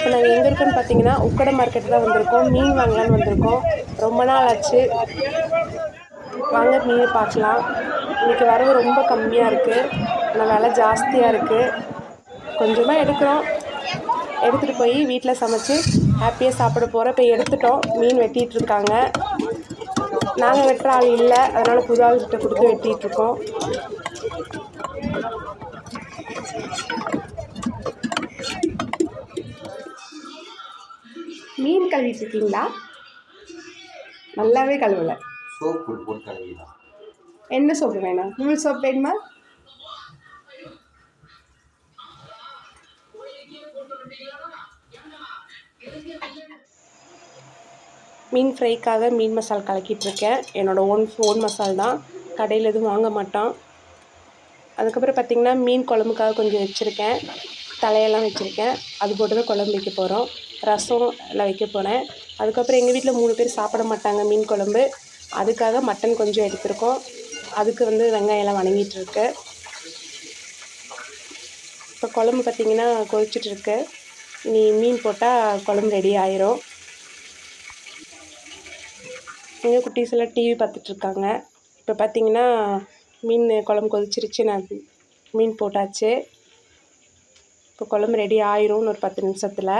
இப்போ நாங்கள் எங்கே இருக்கோன்னு பார்த்தீங்கன்னா உக்கடம் மார்க்கெட் தான் வந்திருக்கோம். மீன் வாங்கலான்னு வந்திருக்கோம். ரொம்ப நாள் ஆச்சு. வாங்க மீன் பார்க்கலாம். இன்றைக்கி வரவு ரொம்ப கம்மியாக இருக்குது, ஆனால் விலை ஜாஸ்தியாக இருக்குது. கொஞ்சமாக எடுக்கிறோம். எடுத்துகிட்டு போய் வீட்டில் சமைச்சு ஹாப்பியாக சாப்பிட போகிறோம். இப்போ எடுத்துட்டோம். மீன் வெட்டிகிட்ருக்காங்க. நாங்கள் வெட்டுற ஆள் இல்லை, அதனால் புது ஆள்கிட்ட கொடுத்து வெட்டிகிட்ருக்கோம். மீன் கழுவிட்டு இருக்கீங்களா? நல்லாவே கழுவலை. சோப்பு போட்டு கழுவிடலாம். என்ன சோப்பு வேணும்? நூல் சோப்பு வேணுமா? மீன் ஃப்ரைக்காக மீன் மசாலா கலக்கிட்டுருக்கேன். என்னோடய ஓன் மசால் தான், கடையில் எதுவும் வாங்க மாட்டோம். அதுக்கப்புறம் பார்த்திங்கன்னா மீன் குழம்புக்காக கொஞ்சம் வச்சுருக்கேன், தலையெல்லாம் வச்சுருக்கேன். அது போட்டு தான் குழம்பு வைக்க போகிறோம். ரசம் எல்லாம் வைக்க போகிறேன். அதுக்கப்புறம் எங்கள் வீட்டில் 3 பேர் சாப்பிட மாட்டாங்க மீன் குழம்பு, அதுக்காக மட்டன் கொஞ்சம் எடுத்துருக்கோம். அதுக்கு வெங்காயம்லாம் வணங்கிட்டுருக்கு. இப்போ குழம்பு பார்த்திங்கன்னா கொதிச்சிட்ருக்கு. இனி மீன் போட்டால் குழம்பு ரெடி ஆயிரும். எங்கள் குட்டீஸ் எல்லாம் டிவி பார்த்துட்ருக்காங்க. இப்போ பார்த்திங்கன்னா மீன் குழம்பு கொதிச்சிருச்சு. நான் மீன் போட்டாச்சு. இப்போ குழம்பு ரெடி ஆயிரும்னு ஒரு 10 நிமிஷத்தில்.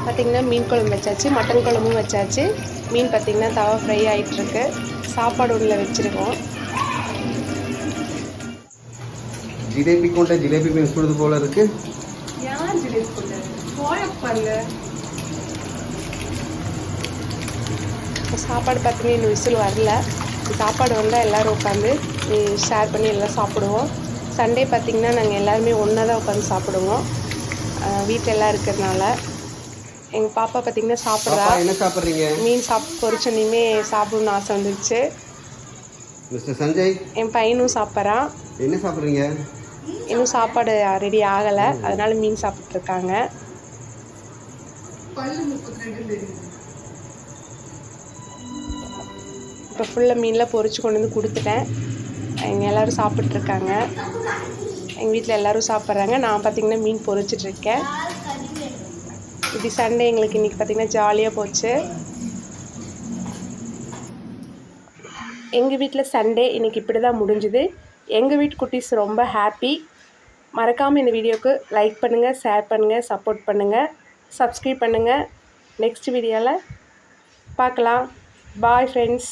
பார்த்திங்கன்னா மீன் குழம்பு வச்சாச்சு, மட்டன் குழம்பும் வச்சாச்சு. மீன் பார்த்திங்கன்னா தவா ஃப்ரை ஆகிட்டுருக்கு. சாப்பாடு ஒன்றில் வச்சுருக்கோம். ஜிலேபி கொண்ட ஜிலேபி மீன் சுடுறது போல இருக்கு. யார் ஜிலேபி கொண்ட? பாருங்க. சாப்பாடு பார்த்திங்கன்னா இன்னும் விசில் வரல. சாப்பாடு வந்தால் எல்லோரும் உட்காந்து ஷேர் பண்ணி எல்லாம் சாப்பிடுவோம். சண்டே பார்த்திங்கன்னா நாங்கள் எல்லாருமே ஒன்றா தான் உட்காந்து சாப்பிடுவோம், வீட்டில் எல்லாம் இருக்கிறதுனால. எங்கள் பாப்பா பார்த்திங்கன்னா சாப்பிட்றா. என்ன சாப்பிட்றீங்க? மீன் பொரிச்சோன்னையுமே சாப்பிடணும்னு ஆசை வந்துருச்சு. மிஸ்டர் சஞ்சய், என் பையனும் சாப்பிட்றான். என்ன சாப்பிட்றீங்க? இன்னும் சாப்பாடு ரெடி ஆகலை, அதனால மீன் சாப்பிட்ருக்காங்க. இப்போ ஃபுல்லாக மீன்லாம் பொரிச்சு கொண்டு வந்து கொடுத்துட்டேன். எங்கள் எல்லோரும் சாப்பிட்ருக்காங்க. எங்கள் வீட்டில் எல்லோரும் சாப்பிட்றாங்க. நான் பார்த்திங்கன்னா மீன் பொரிச்சிட்ருக்கேன். இப்படி சண்டே எங்களுக்கு இன்றைக்கி பார்த்திங்கன்னா ஜாலியாக போச்சு. எங்கள் வீட்டில் சண்டே இன்றைக்கி இப்படி தான் முடிஞ்சுது. எங்கள் வீட்டு குட்டீஸ் ரொம்ப ஹாப்பி. மறக்காமல் இந்த வீடியோவுக்கு லைக் பண்ணுங்கள், ஷேர் பண்ணுங்கள், சப்போர்ட் பண்ணுங்கள், சப்ஸ்கிரைப் பண்ணுங்கள். நெக்ஸ்ட் வீடியோவில் பார்க்கலாம். Bye friends.